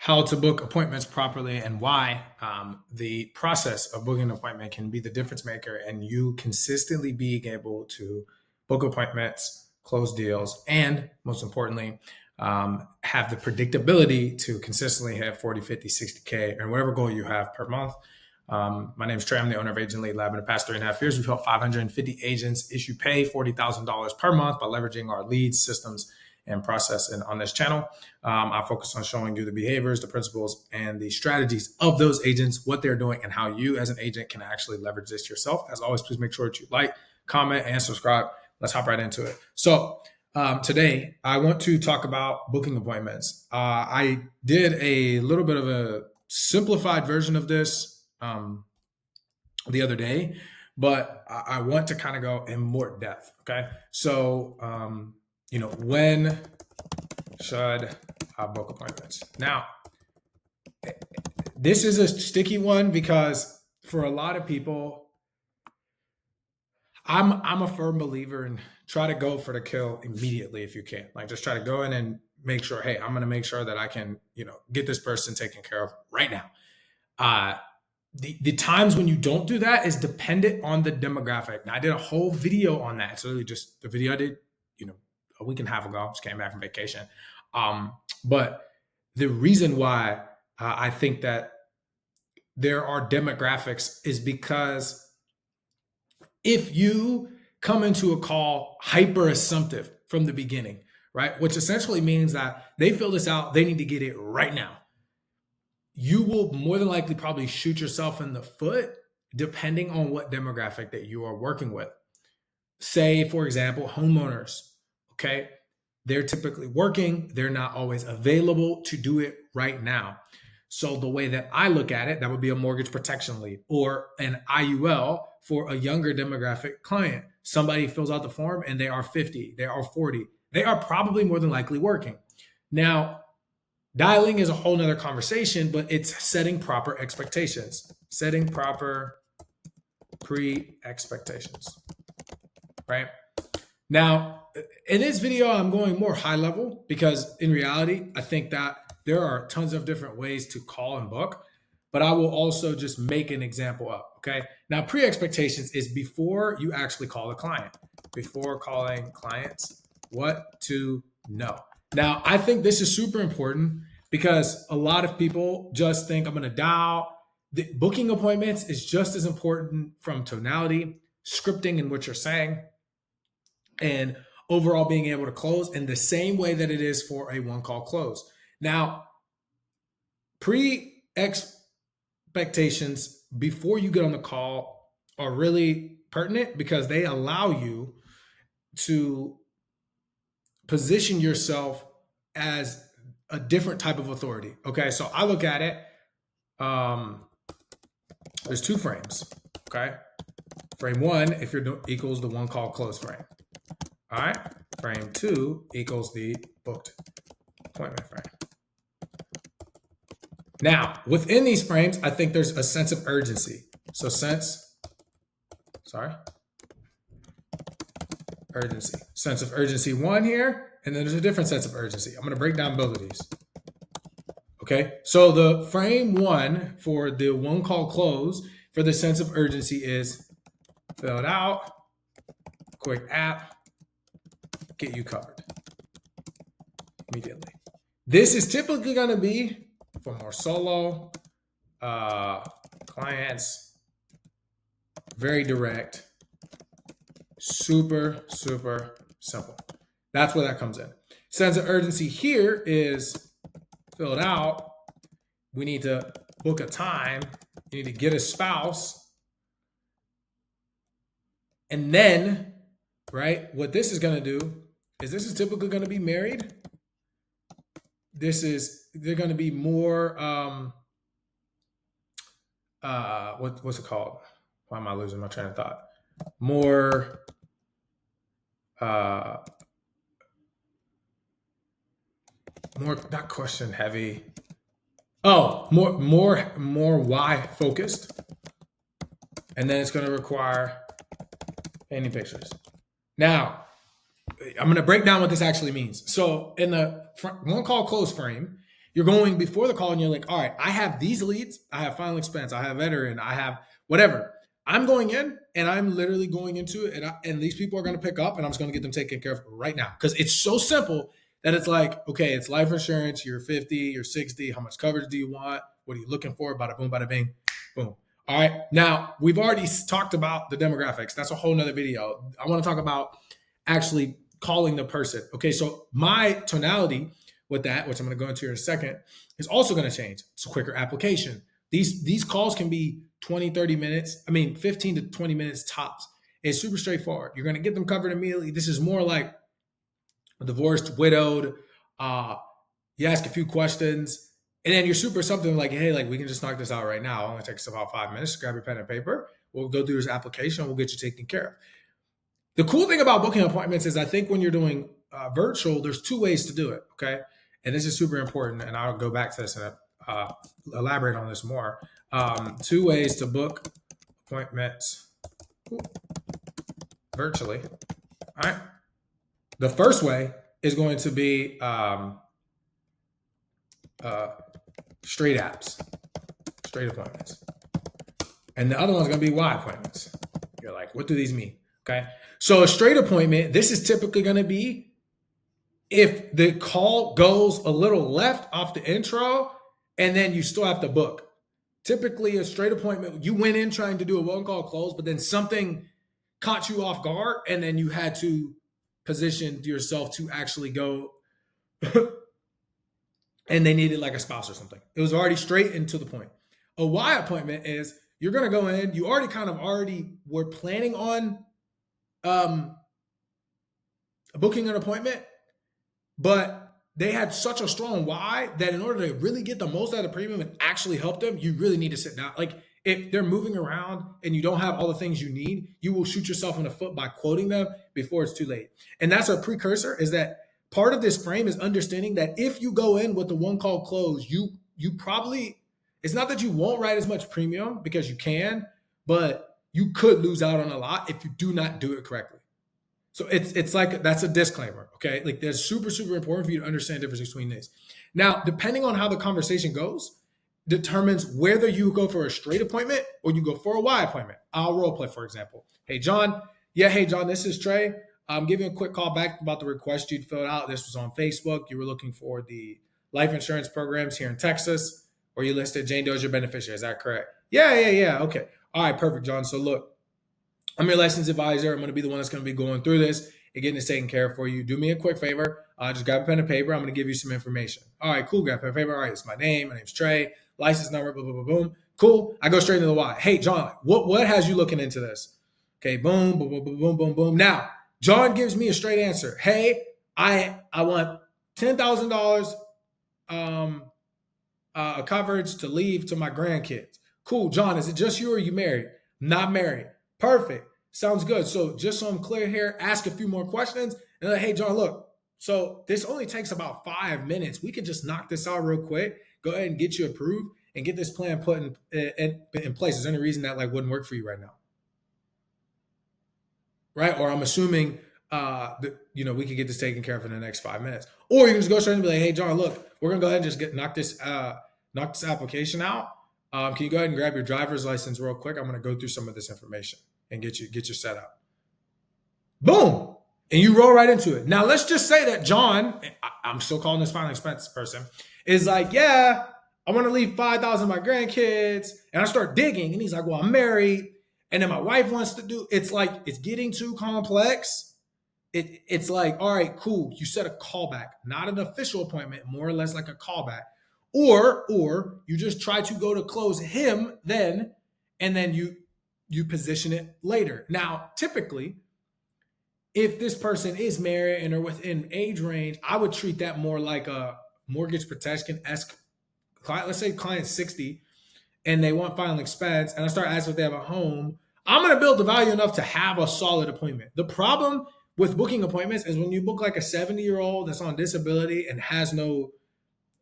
how to book appointments properly and why the process of booking an appointment can be the difference maker and you consistently being able to book appointments, close deals, and most importantly, have the predictability to consistently have 40, 50, 60K or whatever goal you have per month. My name is Trey. I'm the owner of Agent Lead Lab. In the past 3.5 years, we've helped 550 agents issue pay $40,000 per month by leveraging our leads, systems, and process. And on this channel, I focus on showing you the behaviors, the principles, and the strategies of those agents, what they're doing, and how you as an agent can actually leverage this yourself. As always, please make sure that you like, comment, and subscribe. Let's hop right into it. So today, I want to talk about booking appointments. I did a little bit of a simplified version of this the other day, but I want to kind of go in more depth. Okay. So, when should I book appointments? Now, this is a sticky one because for a lot of people, I'm a firm believer in try to go for the kill immediately if you can. Like just try to go in and make sure, hey, I'm going to make sure that I can, get this person taken care of right now. The times when you don't do that is dependent on the demographic. Now, I did a whole video on that. It's really just the video I did, a week and a half ago. Just came back from vacation. But the reason why I think that there are demographics is because if you come into a call hyper assumptive from the beginning, right, which essentially means that they fill this out, they need to get it right now, you will more than likely probably shoot yourself in the foot depending on what demographic that you are working with. Say, for example, homeowners, okay? They're typically working. They're not always available to do it right now. So the way that I look at it, that would be a mortgage protection lead or an IUL for a younger demographic client. Somebody fills out the form and they are 50, they are 40. They are probably more than likely working. Now, dialing is a whole nother conversation, but it's setting proper expectations, setting proper pre-expectations, right? Now, in this video, I'm going more high level because in reality, I think that there are tons of different ways to call and book, but I will also just make an example up, okay? Now, pre-expectations is before you actually call a client, before calling clients, what to know. Now, I think this is super important because a lot of people just think I'm going to dial. The booking appointments is just as important from tonality, scripting and what you're saying, and overall being able to close in the same way that it is for a one-call close. Now, pre-expectations before you get on the call are really pertinent because they allow you to position yourself as a different type of authority. Okay, so I look at it, there's two frames, okay? Frame one, if you're equals the one call close frame. All right, frame two equals the booked appointment frame. Now, within these frames, I think there's a sense of urgency. So urgency. Sense of urgency one here, and then there's a different sense of urgency. I'm going to break down both of these. Okay, so the frame one for the one call close for the sense of urgency is fill it out, quick app, get you covered immediately. This is typically going to be for more solo clients, very direct, super, super simple. That's where that comes in. Sense of urgency here is fill it out. We need to book a time. You need to get a spouse. And then, right, what this is going to do is this is typically going to be married. They're going to be more, what's it called? Why am I losing my train of thought? More, not question heavy. Oh, more why focused. And then it's going to require painting pictures. Now, I'm going to break down what this actually means. So in the one call close frame, You're going before the call and you're like, all right, I have these leads, I have final expense, I have veteran, I have whatever. I'm going in and I'm literally going into it, and these people are going to pick up, and I'm just going to get them taken care of right now because it's so simple that it's like, okay, it's life insurance. You're 50, you're 60. How much coverage do you want? What are you looking for? Bada boom, bada bing, boom. All right. Now we've already talked about the demographics. That's a whole nother video. I want to talk about actually calling the person. Okay. So my tonality with that, which I'm going to go into here in a second, is also going to change. It's a quicker application. These calls can be 20, 30 minutes. I mean, 15 to 20 minutes tops. It's super straightforward. You're going to get them covered immediately. This is more like a divorced, widowed. You ask a few questions, and then you're super something like, hey, like we can just knock this out right now. It only takes about 5 minutes. Grab your pen and paper. We'll go through this application. We'll get you taken care of. The cool thing about booking appointments is I think when you're doing virtual, there's two ways to do it. Okay. And this is super important. And I'll go back to this and elaborate on this more. Two ways to book appointments virtually. All right. The first way is going to be straight apps, straight appointments. And the other one's going to be Y appointments. You're like, what do these mean? Okay. So a straight appointment, this is typically going to be if the call goes a little left off the intro and then you still have to book. Typically a straight appointment, you went in trying to do a one call close, but then something caught you off guard and then you had to position yourself to actually go and they needed like a spouse or something. It was already straight and to the point. A Y appointment is you're going to go in, you already were planning on booking an appointment, but they had such a strong why that in order to really get the most out of premium and actually help them, you really need to sit down. Like if they're moving around and you don't have all the things you need, you will shoot yourself in the foot by quoting them before it's too late. And that's a precursor, is that part of this frame is understanding that if you go in with the one call close, you probably, it's not that you won't write as much premium because you can, but you could lose out on a lot if you do not do it correctly. So it's like, that's a disclaimer, okay? Like that's super, super important for you to understand the difference between these. Now, depending on how the conversation goes, determines whether you go for a straight appointment or you go for a Y appointment. I'll role play, for example. Hey, John. Yeah, hey, John, this is Trey. I'm giving a quick call back about the request you'd filled out. This was on Facebook. You were looking for the life insurance programs here in Texas, or you listed Jane Doe as your beneficiary. Is that correct? Yeah. Okay. All right, perfect, John. So look, I'm your licensed advisor. I'm going to be the one that's going to be going through this and getting this taken care of for you. Do me a quick favor. Just grab a pen and paper. I'm going to give you some information. All right, cool. Grab a pen and paper. All right, it's my name. My name's Trey. License number, boom, boom, boom, boom. Cool. I go straight into the why. Hey, John, what has you looking into this? Okay, boom, boom, boom, boom, boom, boom, boom. Now, John gives me a straight answer. Hey, I want $10,000 coverage to leave to my grandkids. Cool, John, is it just you or are you married? Not married. Perfect. Sounds good. So just so I'm clear here, ask a few more questions. And like, hey, John, look, so this only takes about 5 minutes. We can just knock this out real quick. Go ahead and get you approved and get this plan put in place. Is there any reason that like wouldn't work for you right now? Right? Or I'm assuming that, we can get this taken care of in the next 5 minutes. Or you can just go straight and be like, hey, John, look, we're going to go ahead and just knock this application out. Can you go ahead and grab your driver's license real quick? I'm going to go through some of this information and get you set up. Boom. And you roll right into it. Now, let's just say that John, I'm still calling this final expense person, is like, yeah, I want to leave $5,000 to my grandkids. And I start digging. And he's like, well, I'm married. And then my wife wants to do, it's like, it's getting too complex. It's like, all right, cool. You set a callback, not an official appointment, more or less like a callback. Or you just try to go to close him then, and then you position it later. Now, typically, if this person is married and are within age range, I would treat that more like a mortgage protection-esque client. Let's say client's 60 and they want final expense, and I start asking if they have a home. I'm going to build the value enough to have a solid appointment. The problem with booking appointments is when you book like a 70-year-old that's on disability and has no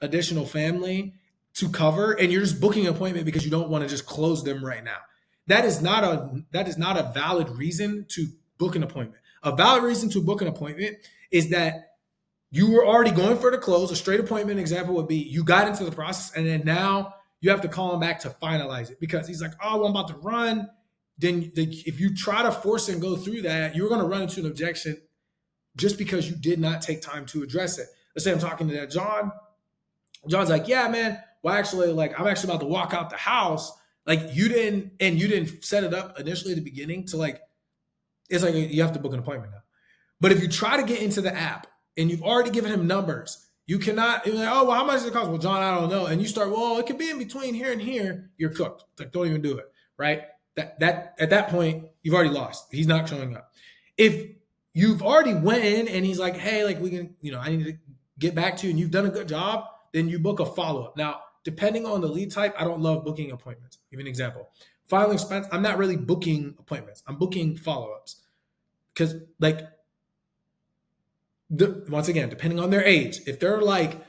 additional family to cover, and you're just booking an appointment because you don't want to just close them right now. That is not a valid reason to book an appointment. A valid reason to book an appointment is that You were already going for the close. A straight appointment example would be you got into the process and then now you have to call him back to finalize it because he's like, oh, well, I'm about to run. Then if you try to force and go through that, you're going to run into an objection just because you did not take time to address it. Let's say I'm talking to that John. John's like, yeah, man. Well, actually, like I'm actually about to walk out the house. Like you didn't set it up initially at the beginning to like, it's like you have to book an appointment now. But if you try to get into the app and you've already given him numbers, you cannot, you're like, oh, well, how much does it cost? Well, John, I don't know. And you start, well, it could be in between here and here. You're cooked. Like, don't even do it. Right. That at that point, you've already lost. He's not showing up. If you've already went in and he's like, hey, like we can, I need to get back to you and you've done a good job, then you book a follow-up. Now, depending on the lead type, I don't love booking appointments. I'll give you an example. Filing expense, I'm not really booking appointments. I'm booking follow-ups. Because like, once again, depending on their age, if they're like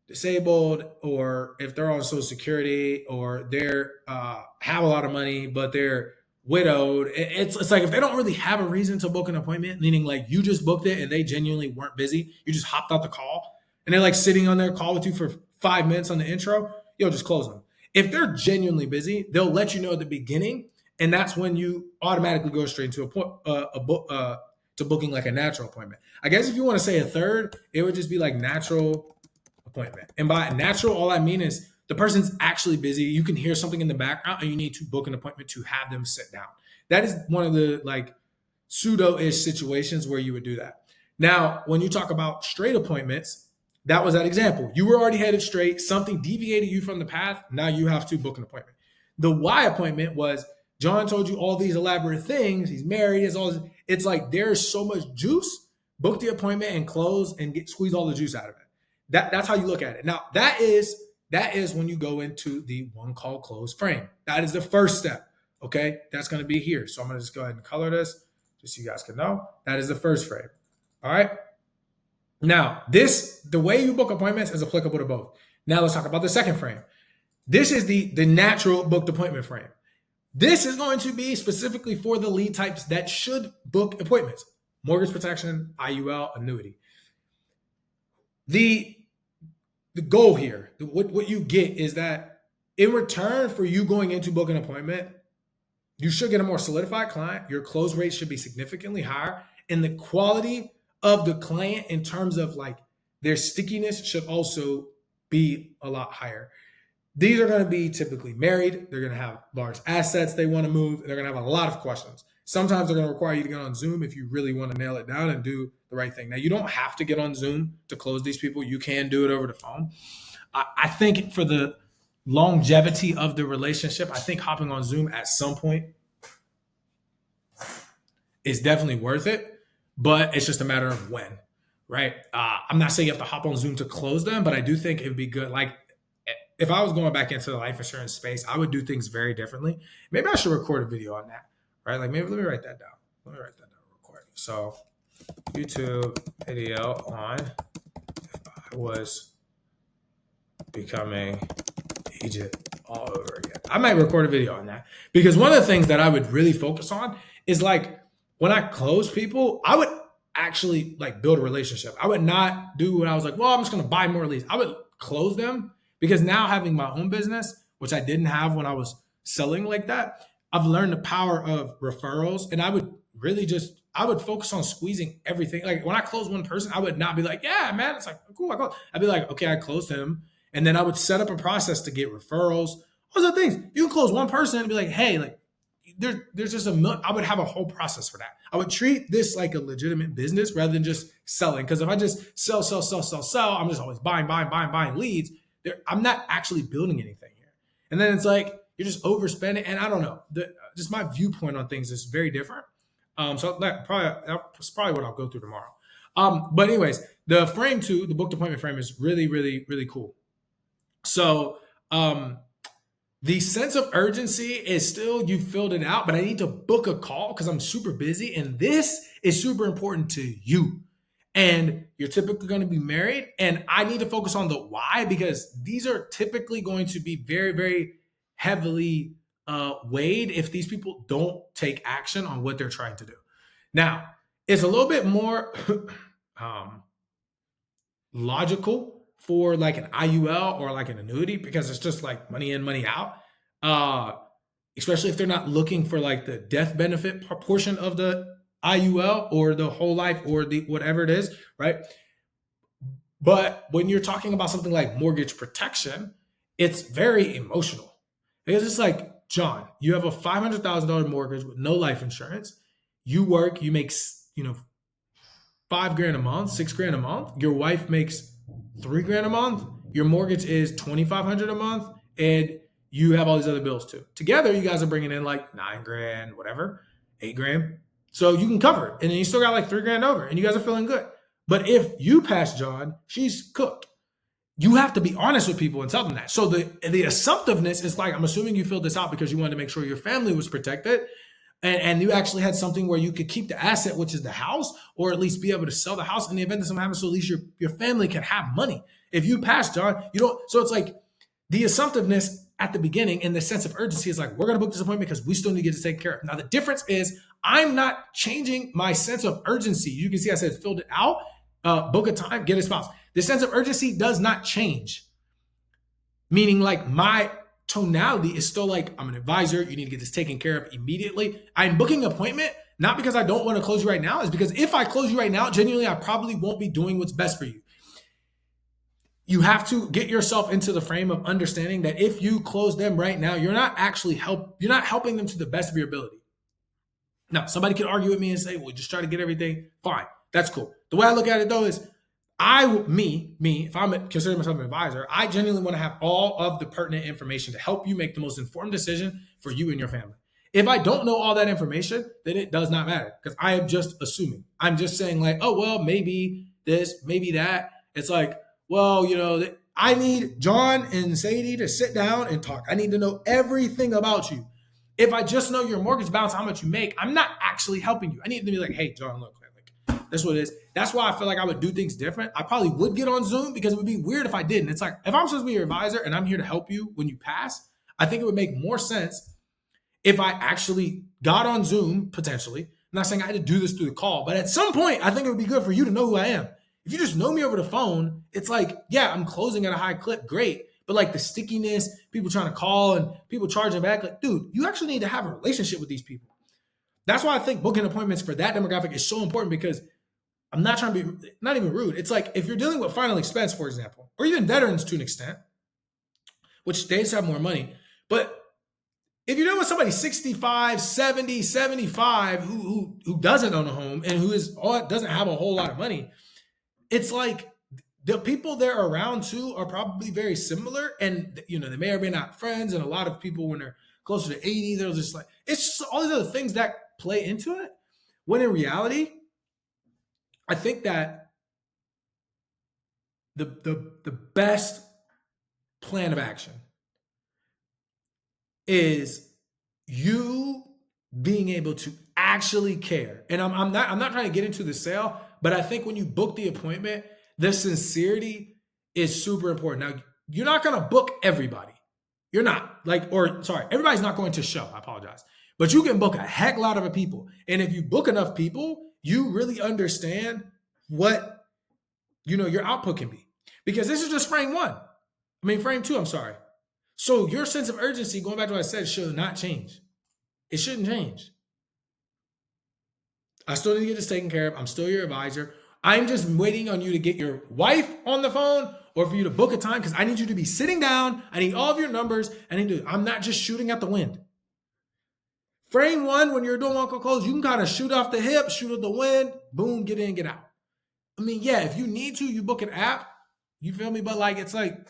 disabled or if they're on Social Security or they're have a lot of money, but they're widowed, it's like if they don't really have a reason to book an appointment, meaning like you just booked it and they genuinely weren't busy, you just hopped out the call and they're like sitting on their call with you for 5 minutes on the intro, you'll just close them. If they're genuinely busy, they'll let you know at the beginning, and that's when you automatically go straight into to booking like a natural appointment. I guess if you want to say a third, it would just be like natural appointment. And by natural, all I mean is the person's actually busy. You can hear something in the background and you need to book an appointment to have them sit down. That is one of the like pseudo-ish situations where you would do that. Now, when you talk about straight appointments, that was that example. You were already headed straight. Something deviated you from the path. Now you have to book an appointment. The Y appointment was John told you all these elaborate things. He's married. It's all this. It's like there's so much juice. Book the appointment and close and squeeze all the juice out of it. That's how you look at it. Now that is when you go into the one call close frame. That is the first step. Okay, that's going to be here. So I'm going to just go ahead and color this just so you guys can know. That is the first frame. All right. Now, the way you book appointments is applicable to both. Now let's talk about the second frame. This is the natural booked appointment frame. This is going to be specifically for the lead types that should book appointments. Mortgage protection, IUL, annuity. The goal here, what you get is that in return for you going in to book an appointment, you should get a more solidified client. Your close rate should be significantly higher. And the quality of the client in terms of like their stickiness should also be a lot higher. These are going to be typically married. They're going to have large assets they want to move. They're going to have a lot of questions. Sometimes they're going to require you to get on Zoom if you really want to nail it down and do the right thing. Now, you don't have to get on Zoom to close these people. You can do it over the phone. I think for the longevity of the relationship, I think hopping on Zoom at some point is definitely worth it, but it's just a matter of when, right? I'm not saying you have to hop on Zoom to close them, but I do think it'd be good. Like, if I was going back into the life insurance space, I would do things very differently. Maybe I should record a video on that, right? Like maybe let me write that down. Let me write that down real quick. So YouTube video on if I was becoming agent all over again. I might record a video on that because one of the things that I would really focus on is like when I close people, I would actually like build a relationship. I would not do what I was like, well, I'm just going to buy more leads. I would close them. Because now having my own business, which I didn't have when I was selling like that, I've learned the power of referrals. And I would focus on squeezing everything. Like when I close one person, I would not be like, yeah, man, it's like, cool, I closed. I'd be like, okay, I closed him. And then I would set up a process to get referrals. All those things. You can close one person and be like, hey, like there's just I would have a whole process for that. I would treat this like a legitimate business rather than just selling. Because if I just sell, I'm just always buying leads. I'm not actually building anything here. And then it's like, you're just overspending. And I don't know, just my viewpoint on things is very different. So that's probably what I'll go through tomorrow. But anyways, the frame 2, the booked appointment frame is really, really, really cool. So the sense of urgency is still, you filled it out, but I need to book a call because I'm super busy. And this is super important to you. And you're typically going to be married. And I need to focus on the why because these are typically going to be very, very heavily weighed if these people don't take action on what they're trying to do. Now, it's a little bit more logical for like an IUL or like an annuity because it's just like money in, money out. Uh, Especially if they're not looking for like the death benefit portion of the IUL or the whole life or the whatever it is, right? But when you're talking about something like mortgage protection, it's very emotional because it's like, John, you have a $500,000 mortgage with no life insurance. You work, you make, you know, 5 grand a month, 6 grand a month. Your wife makes 3 grand a month. Your mortgage is 2,500 a month, and you have all these other bills too. Together, you guys are bringing in like 9 grand, whatever, 8 grand. So you can cover it, and then you still got like 3 grand over, and you guys are feeling good. But if you pass John, she's cooked. You have to be honest with people and tell them that. So the assumptiveness is like, I'm assuming you filled this out because you wanted to make sure your family was protected. And you actually had something where you could keep the asset, which is the house, or at least be able to sell the house in the event that something happens, so at least your family can have money. If you pass, John, you don't. So it's like the assumptiveness at the beginning and the sense of urgency is like, we're going to book this appointment because we still need to get this taken care of. Now, the difference is I'm not changing my sense of urgency. You can see I said filled it out, book a time, get a spouse. The sense of urgency does not change, meaning like my tonality is still like, I'm an advisor. You need to get this taken care of immediately. I'm booking an appointment, not because I don't want to close you right now. It's because if I close you right now, genuinely, I probably won't be doing what's best for you. You have to get yourself into the frame of understanding that if you close them right now, you're not helping them to the best of your ability. Now, somebody could argue with me and say, well, just try to get everything. Fine. That's cool. The way I look at it though is if I'm considering myself an advisor, I genuinely want to have all of the pertinent information to help you make the most informed decision for you and your family. If I don't know all that information, then it does not matter because I am just assuming. I'm just saying like, oh, well, maybe this, maybe that. It's like, well, I need John and Sadie to sit down and talk. I need to know everything about you. If I just know your mortgage balance, how much you make, I'm not actually helping you. I need to be like, hey, John, look, that's what it is. That's why I feel like I would do things different. I probably would get on Zoom because it would be weird if I didn't. It's like, if I'm supposed to be your advisor and I'm here to help you when you pass, I think it would make more sense if I actually got on Zoom, potentially. I'm not saying I had to do this through the call, but at some point, I think it would be good for you to know who I am. If you just know me over the phone, it's like, yeah, I'm closing at a high clip, great. But like the stickiness, people trying to call and people charging back, like, dude, you actually need to have a relationship with these people. That's why I think booking appointments for that demographic is so important because I'm not trying to be, not even rude. It's like if you're dealing with final expense, for example, or even veterans to an extent, which they just have more money. But if you're dealing with somebody 65, 70, 75 who doesn't own a home and doesn't have a whole lot of money, it's like the people they're around too are probably very similar. And, they may or may not friends. And a lot of people, when they're closer to 80, they're just like, it's just all these other things that play into it. When in reality, I think that the best plan of action is you being able to actually care. And I'm not trying to get into the sale, but I think when you book the appointment, the sincerity is super important. Now, you're not going to book everybody. You're not everybody's not going to show. I apologize. But you can book a heck lot of people. And if you book enough people, you really understand what, your output can be. Because this is just frame two, I'm sorry. So your sense of urgency, going back to what I said, should not change. It shouldn't change. I still need to get this taken care of. I'm still your advisor. I'm just waiting on you to get your wife on the phone or for you to book a time because I need you to be sitting down. I need all of your numbers. I'm not just shooting at the wind. Frame one, when you're doing one call close, you can kind of shoot off the hip, shoot at the wind, boom, get in, get out. I mean, yeah, if you need to, you book an app. You feel me? But like, it's like,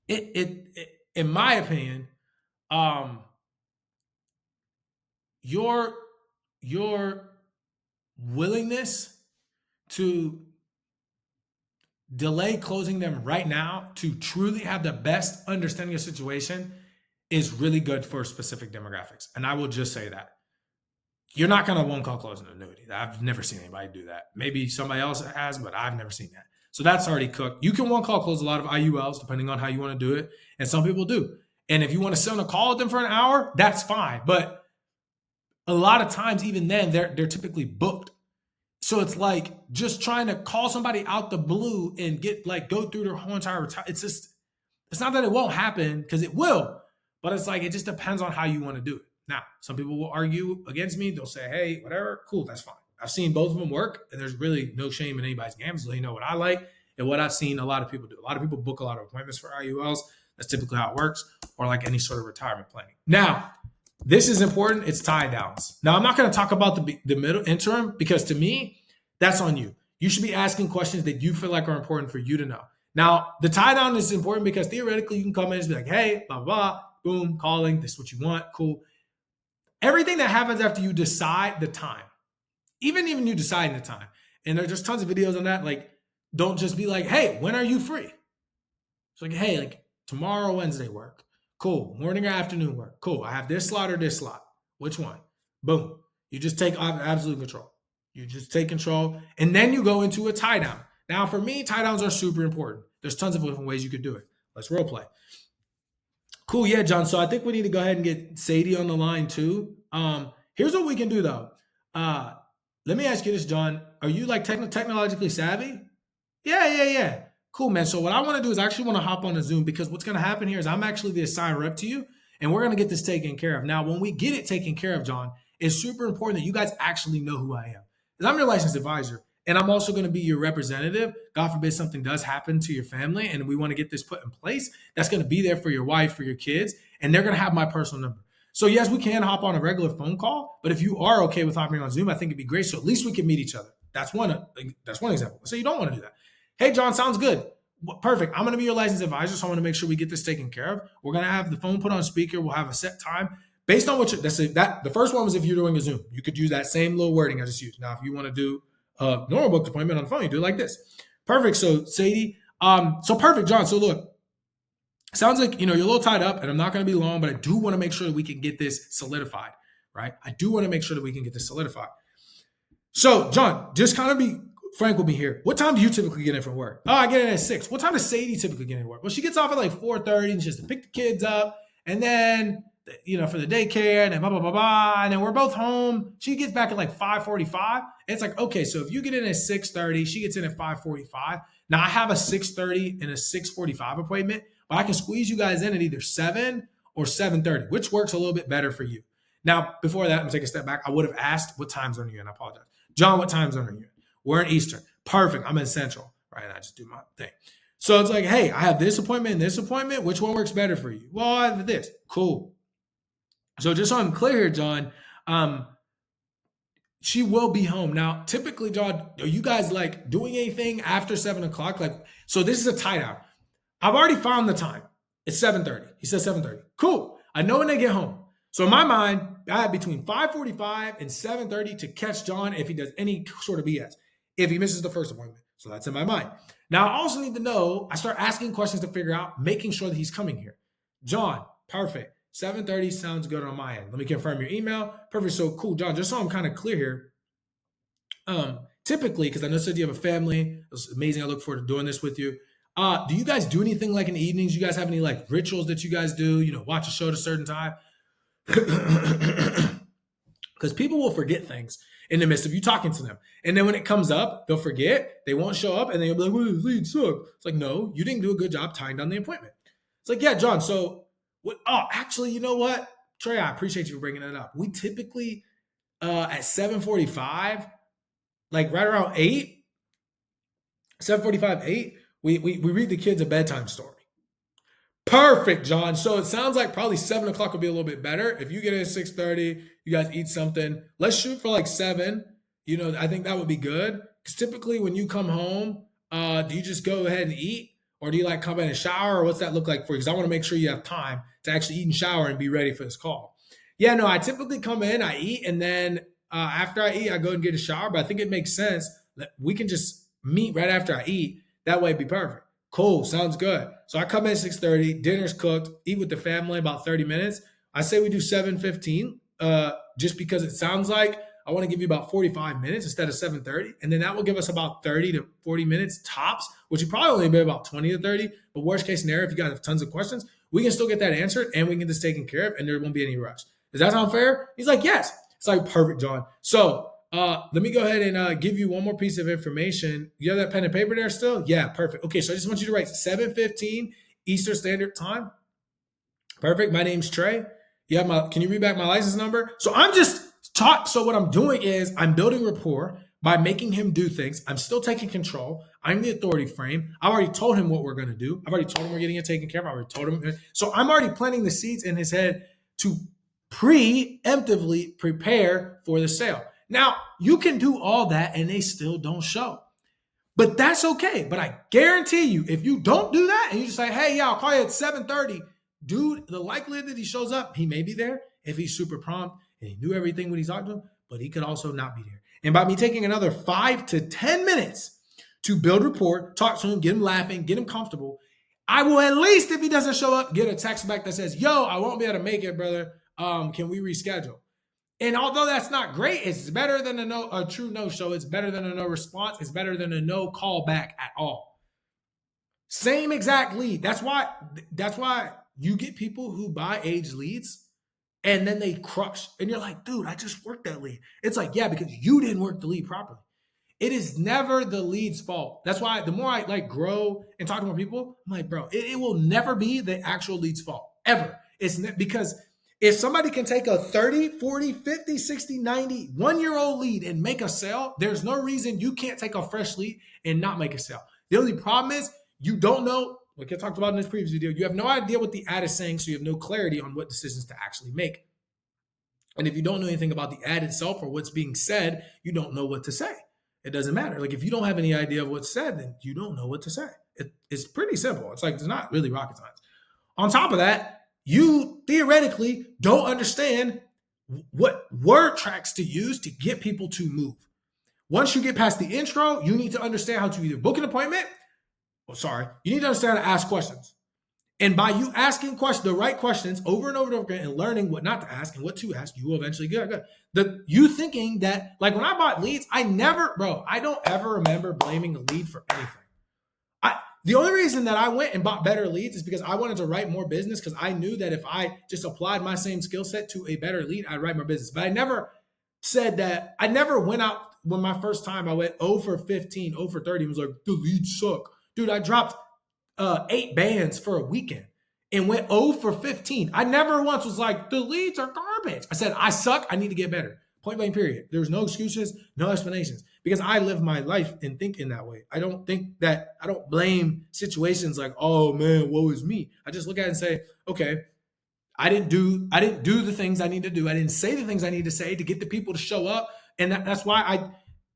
it in my opinion, your willingness to delay closing them right now to truly have the best understanding of the situation is really good for specific demographics. And I will just say that. You're not going to one call close an annuity. I've never seen anybody do that. Maybe somebody else has, but I've never seen that. So that's already cooked. You can one call close a lot of IULs depending on how you want to do it. And some people do. And if you want to sit on a call with them for an hour, that's fine. But a lot of times, even then, they're typically booked. So it's like just trying to call somebody out the blue and get like go through their whole entire retirement. It's not that it won't happen because it will, but it's like it just depends on how you want to do it. Now, some people will argue against me. They'll say, hey, whatever, cool, that's fine. I've seen both of them work, and there's really no shame in anybody's games. So you know what I like and what I've seen a lot of people do. A lot of people book a lot of appointments for IULs. That's typically how it works, or like any sort of retirement planning. Now, this is important. It's tie downs. Now, I'm not going to talk about the middle interim because to me, that's on you. You should be asking questions that you feel like are important for you to know. Now, the tie down is important because theoretically you can come in and be like, hey, blah, blah, boom, calling. This is what you want. Cool. Everything that happens after you decide the time, even you deciding the time, and there's just tons of videos on that. Like, don't just be like, hey, when are you free? It's like, hey, like tomorrow, Wednesday work. Cool. Morning or afternoon work. Cool. I have this slot or this slot. Which one? Boom. You just take absolute control. You just take control, and then you go into a tie down. Now, for me, tie downs are super important. There's tons of different ways you could do it. Let's role play. Cool. Yeah, John. So I think we need to go ahead and get Sadie on the line too. Here's what we can do though. Let me ask you this, John. Are you like technologically savvy? Yeah. Cool, man. So what I want to do is I actually want to hop on a Zoom because what's going to happen here is I'm actually the assigned rep to you, and we're going to get this taken care of. Now, when we get it taken care of, John, it's super important that you guys actually know who I am. Because I'm your licensed advisor, and I'm also going to be your representative. God forbid something does happen to your family, and we want to get this put in place. That's going to be there for your wife, for your kids, and they're going to have my personal number. So yes, we can hop on a regular phone call, but if you are okay with hopping on Zoom, I think it'd be great. So at least we can meet each other. That's one example. So you don't want to do that. Hey, John, sounds good. Perfect. I'm going to be your licensed advisor, so I want to make sure we get this taken care of. We're going to have the phone put on speaker. We'll have a set time based on what the first one was if you're doing a Zoom. You could use that same little wording I just used. Now, if you want to do a normal booked appointment on the phone, you do it like this. Perfect. So Sadie, perfect, John. So look, sounds like, you're a little tied up and I'm not going to be long, but I do want to make sure that we can get this solidified, right? I do want to make sure that we can get this solidified. So John, just kind of be frank with me here. What time do you typically get in from work? Oh, I get in at 6. What time does Sadie typically get in work? Well, she gets off at like 4:30 and she has to pick the kids up and then, for the daycare and then blah, blah, blah, blah. And then we're both home. She gets back at like 5:45. It's like, okay, so if you get in at 6:30, she gets in at 5:45. Now I have a 6:30 and a 6:45 appointment, but I can squeeze you guys in at either 7 or 7:30, which works a little bit better for you. Now, before that, I'm going to take a step back. I would have asked what time zone are you in. I apologize. John, what time zone are you in? We're in Eastern. Perfect. I'm in Central, right? I just do my thing. So it's like, hey, I have this appointment and this appointment. Which one works better for you? Well, I have this. Cool. So just so I'm clear here, John, she will be home. Now, typically, John, are you guys like doing anything after 7 o'clock? So this is a tie down. I've already found the time. It's 7:30. He says 7:30. Cool. I know when they get home. So in my mind, I have between 5:45 and 7:30 to catch John if he does any sort of BS, if he misses the first appointment. So that's in my mind. Now, I also need to know, I start asking questions to figure out, making sure that he's coming here. John, perfect. 7:30 sounds good on my end. Let me confirm your email. Perfect. So cool, John, just so I'm kind of clear here. Typically, because I know you said you have a family, it's amazing. I look forward to doing this with you. Do you guys do anything like in the evenings? You guys have any like rituals that you guys do? Watch a show at a certain time? Because people will forget things in the midst of you talking to them. And then when it comes up, they'll forget, they won't show up, and then you'll be like, well, the lead sucked. It's like, no, you didn't do a good job tying down the appointment. It's like, yeah, John, so what? Oh, actually, you know what? Trey, I appreciate you for bringing that up. We typically, at 7:45, like right around 8, 7:45, 8, we read the kids a bedtime story. Perfect, John. So it sounds like probably 7 o'clock would be a little bit better. If you get in at 6:30, you guys eat something. Let's shoot for like 7. I think that would be good. Because typically when you come home, do you just go ahead and eat? Or do you like come in and shower? Or what's that look like for you? Because I want to make sure you have time to actually eat and shower and be ready for this call. Yeah, no, I typically come in, I eat, and then after I eat, I go and get a shower. But I think it makes sense that we can just meet right after I eat. That way it'd be perfect. Cool, sounds good. So I come in at 6:30, dinner's cooked, eat with the family about 30 minutes. I say we do 7:15, just because it sounds like I want to give you about 45 minutes instead of 7:30. And then that will give us about 30 to 40 minutes tops, which would probably only be about 20 to 30. But worst case scenario, if you guys have tons of questions, we can still get that answered and we can get this taken care of and there won't be any rush. Does that sound fair? He's like, yes. It's like, perfect, John. So let me go ahead and give you one more piece of information. You have that pen and paper there still? Yeah, perfect. Okay, so I just want you to write 7:15 Eastern Standard Time. Perfect. My name's Trey. You have my, can you read back my license number? So I'm just taught. So what I'm doing is I'm building rapport by making him do things. I'm still taking control. I'm the authority frame. I've already told him what we're going to do. I've already told him we're getting it taken care of. I already told him. So I'm already planting the seeds in his head to preemptively prepare for the sale. Now, you can do all that and they still don't show. But that's okay. But I guarantee you, if you don't do that and you just say, hey, yeah, I'll call you at 7:30, dude, the likelihood that he shows up, he may be there if he's super prompt and he knew everything when he's talking to him, but he could also not be there. And by me taking another 5 to 10 minutes to build rapport, talk to him, get him laughing, get him comfortable, I will at least, if he doesn't show up, get a text back that says, yo, I won't be able to make it, brother. Can we reschedule? And although that's not great, it's better than a true no-show. It's better than a no response. It's better than a no call back at all. Same exact lead. That's why you get people who buy age leads and then they crush. And you're like, dude, I just worked that lead. It's like, yeah, because you didn't work the lead properly. It is never the lead's fault. That's why the more I grow and talk to more people, I'm like, bro, it will never be the actual lead's fault, ever. It's because if somebody can take a 30, 40, 50, 60, 90, 1-year-old lead and make a sale, there's no reason you can't take a fresh lead and not make a sale. The only problem is you don't know, like I talked about in this previous video, you have no idea what the ad is saying, so you have no clarity on what decisions to actually make. And if you don't know anything about the ad itself or what's being said, you don't know what to say. It doesn't matter. Like if you don't have any idea of what's said, then you don't know what to say. It's pretty simple. It's not really rocket science. On top of that, you theoretically don't understand what word tracks to use to get people to move. Once you get past the intro, you need to understand how to either book an appointment. You need to understand how to ask questions. And by you asking the right questions over and over and over again and learning what not to ask and what to ask, you will eventually get good. You thinking that, like when I bought leads, I don't ever remember blaming a lead for anything. The only reason that I went and bought better leads is because I wanted to write more business, because I knew that if I just applied my same skill set to a better lead, I'd write more business. But I never said that. I never went out when my first time I went 0 for 15, 0 for 30 and was like, the leads suck. Dude, I dropped 8 bands for a weekend and went 0 for 15. I never once was like, the leads are garbage. I said, I suck. I need to get better. Point blank period. There's no excuses, no explanations, because I live my life and think in that way. I don't blame situations like, oh man, woe is me. I just look at it and say, okay, I didn't do the things I need to do. I didn't say the things I need to say to get the people to show up. And that's why I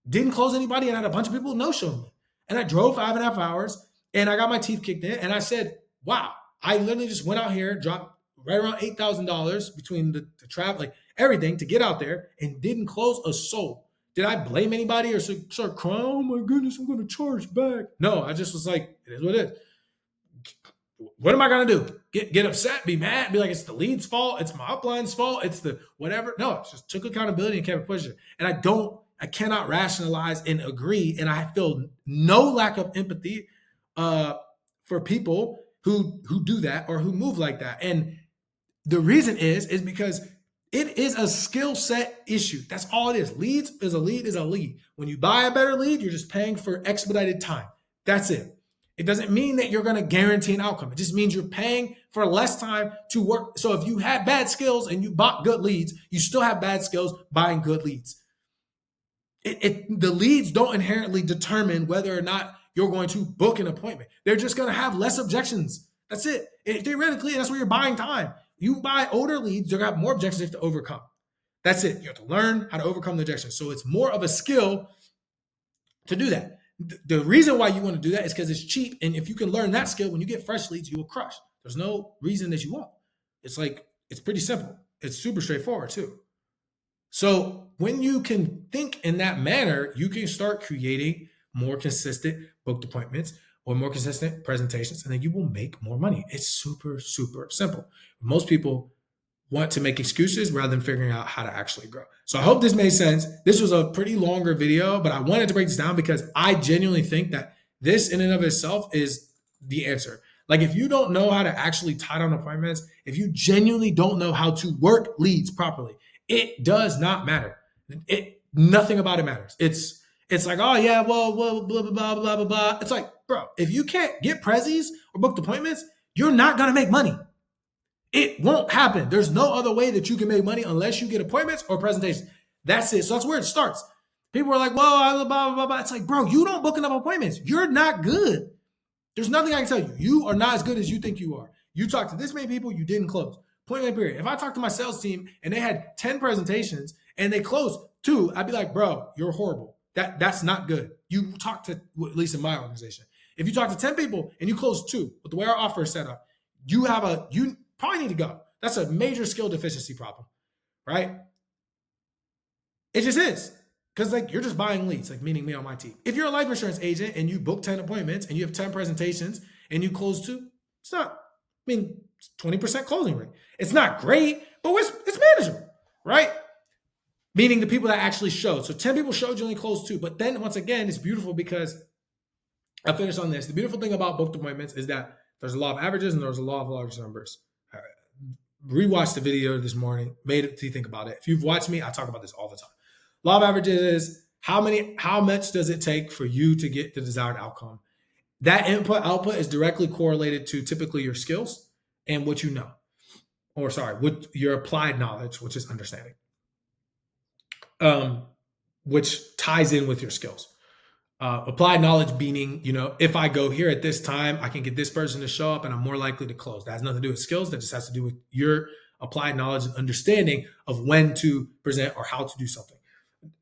didn't close anybody and I had a bunch of people no-show me. And I drove 5.5 hours and I got my teeth kicked in. And I said, wow, I literally just went out here, dropped right around $8,000 between the travel, everything to get out there, and didn't close a soul. Did I blame anybody or start crying? Oh my goodness, I'm going to charge back. No, I just was like, it is what it is. What am I going to do? Get upset, be mad, be like, it's the lead's fault, it's my upline's fault, it's the whatever. No, I just took accountability and kept pushing. And I cannot rationalize and agree. And I feel no lack of empathy for people who do that or who move like that. And the reason is because it is a skill set issue. That's all it is. Leads is a lead. When you buy a better lead, you're just paying for expedited time. That's it. It doesn't mean that you're going to guarantee an outcome. It just means you're paying for less time to work. So if you had bad skills and you bought good leads, you still have bad skills buying good leads. The leads don't inherently determine whether or not you're going to book an appointment. They're just going to have less objections. That's it. Theoretically, that's where you're buying time. You buy older leads, they're got more objections you have to overcome. That's it. You have to learn how to overcome the objections. So it's more of a skill to do that. The reason why you want to do that is because it's cheap. And if you can learn that skill, when you get fresh leads, you will crush. There's no reason that you won't. It's pretty simple. It's super straightforward too. So when you can think in that manner, you can start creating more consistent booked appointments or more consistent presentations, and then you will make more money. It's super, super simple. Most people want to make excuses rather than figuring out how to actually grow. So I hope this made sense. This was a pretty longer video, but I wanted to break this down because I genuinely think that this in and of itself is the answer. Like if you don't know how to actually tie down appointments, if you genuinely don't know how to work leads properly, it does not matter. Nothing about it matters. It's like, oh yeah, well, blah, blah, blah, blah, blah, blah. It's like, bro, if you can't get prezzies or booked appointments, you're not going to make money. It won't happen. There's no other way that you can make money unless you get appointments or presentations. That's it. So that's where it starts. People are like, well, blah, blah, blah, blah. It's like, bro, you don't book enough appointments. You're not good. There's nothing I can tell you. You are not as good as you think you are. You talked to this many people, you didn't close. Point blank period. If I talked to my sales team and they had 10 presentations and they closed 2, I'd be like, bro, you're horrible. That's not good. You talk to, at least in my organization, if you talk to 10 people and you close 2 with the way our offer is set up, you probably need to go. That's a major skill deficiency problem, right? It just is. Because like you're just buying leads, like meaning me on my team. If you're a life insurance agent and you book 10 appointments and you have 10 presentations and you close 2, it's not, I mean, 20% closing rate. It's not great, but it's manageable, right? Meaning the people that actually showed. So 10 people showed, you only closed 2. But then once again, it's beautiful because I'll finish on this. The beautiful thing about booked appointments is that there's a law of averages and there's a law of large numbers. Rewatched the video this morning, made it to think about it. If you've watched me, I talk about this all the time. Law of averages is how much does it take for you to get the desired outcome? That input output is directly correlated to typically your skills and what you know. What your applied knowledge, which is understanding. Which ties in with your skills. Applied knowledge meaning, if I go here at this time, I can get this person to show up and I'm more likely to close. That has nothing to do with skills. That just has to do with your applied knowledge and understanding of when to present or how to do something.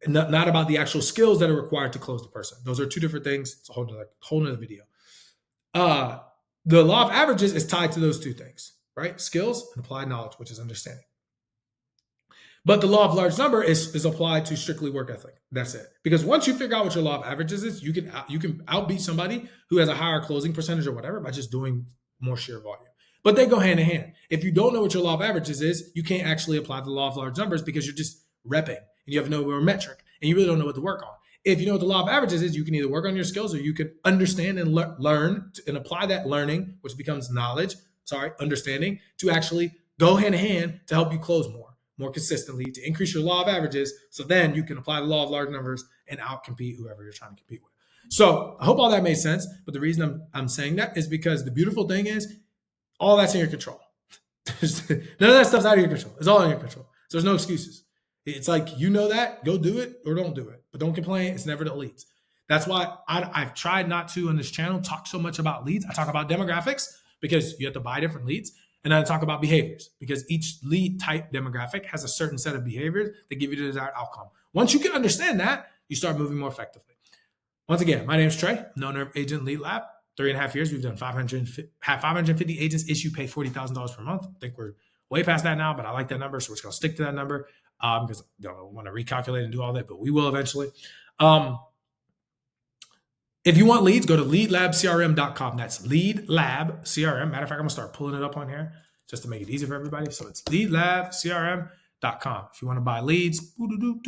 Not about the actual skills that are required to close the person. Those are 2 different things. It's a whole nother video. The law of averages is tied to those 2 things, right? Skills and applied knowledge, which is understanding. But the law of large number is applied to strictly work ethic. That's it. Because once you figure out what your law of averages is, you can outbeat somebody who has a higher closing percentage or whatever by just doing more sheer volume. But they go hand in hand. If you don't know what your law of averages is, you can't actually apply the law of large numbers because you're just repping and you have no metric and you really don't know what to work on. If you know what the law of averages is, you can either work on your skills or you can understand and learn and apply that learning, which becomes understanding, to actually go hand in hand to help you close more consistently, to increase your law of averages. So then you can apply the law of large numbers and outcompete whoever you're trying to compete with. So I hope all that made sense. But the reason I'm saying that is because the beautiful thing is all that's in your control. None of that stuff's out of your control. It's all in your control. So there's no excuses. It's like, that, go do it or don't do it. But don't complain. It's never the leads. That's why I've tried not to on this channel talk so much about leads. I talk about demographics because you have to buy different leads. And then I talk about behaviors because each lead type demographic has a certain set of behaviors that give you the desired outcome. Once you can understand that, you start moving more effectively. Once again, my name is Trey. I'm the owner of Agent Lead Lab. 3.5 years. We've done 550 agents issue, pay $40,000 per month. I think we're way past that now, but I like that number. So we're just going to stick to that number because I don't want to recalculate and do all that, but we will eventually. If you want leads, go to leadlabcrm.com. That's leadlabcrm. Matter of fact, I'm going to start pulling it up on here just to make it easy for everybody. So it's leadlabcrm.com. If you want to buy leads, you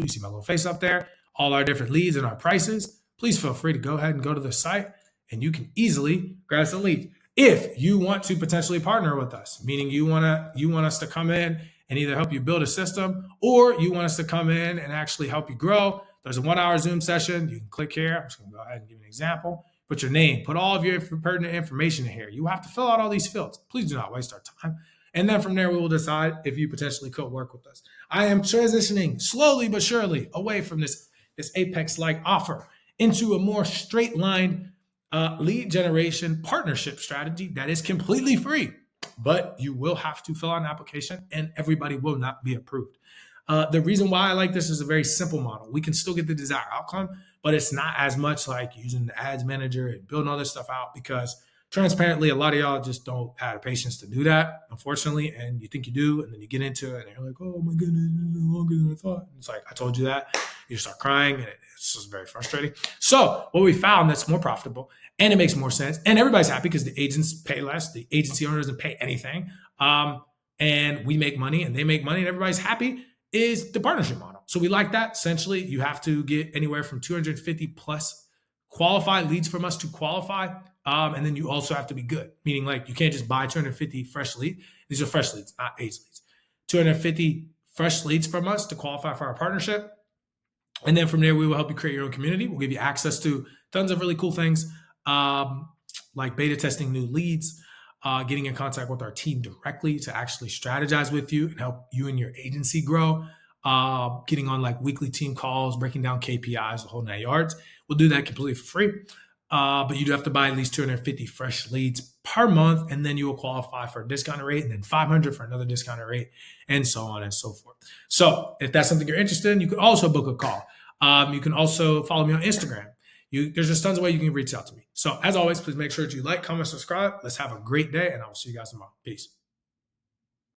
see my little face up there, all our different leads and our prices. Please feel free to go ahead and go to the site and you can easily grab some leads. If you want to potentially partner with us, meaning you want us to come in and either help you build a system or you want us to come in and actually help you grow, there's a 1-hour Zoom session. You can click here. I'm just going to go ahead and give you an example. Put your name, put all of your pertinent information in here. You have to fill out all these fields. Please do not waste our time. And then from there, we will decide if you potentially could work with us. I am transitioning slowly but surely away from this Apex-like offer into a more straight-line lead generation partnership strategy that is completely free, but you will have to fill out an application and everybody will not be approved. The reason why I like this is a very simple model. We can still get the desired outcome, but it's not as much like using the ads manager and building all this stuff out because transparently, a lot of y'all just don't have the patience to do that, unfortunately, and you think you do, and then you get into it and you're like, oh my goodness, this is longer than I thought. It's like, I told you that. You start crying and it's just very frustrating. So what we found that's more profitable and it makes more sense and everybody's happy because the agents pay less. The agency owner doesn't pay anything. And we make money and they make money and everybody's happy is the partnership model. So we like that. Essentially, you have to get anywhere from 250 plus qualified leads from us to qualify. And then you also have to be good, meaning like you can't just buy 250 fresh leads. These are fresh leads, not aged leads. 250 fresh leads from us to qualify for our partnership. And then from there, we will help you create your own community. We'll give you access to tons of really cool things, like beta testing new leads, getting in contact with our team directly to actually strategize with you and help you and your agency grow, getting on like weekly team calls, breaking down KPIs, the whole 9 yards. We'll do that completely for free. But you do have to buy at least 250 fresh leads per month, and then you will qualify for a discounted rate, and then 500 for another discounted rate, and so on and so forth. So if that's something you're interested in, you can also book a call. You can also follow me on Instagram. There's just tons of ways you can reach out to me. So as always, please make sure that you like, comment, subscribe. Let's have a great day, and I will see you guys tomorrow. Peace.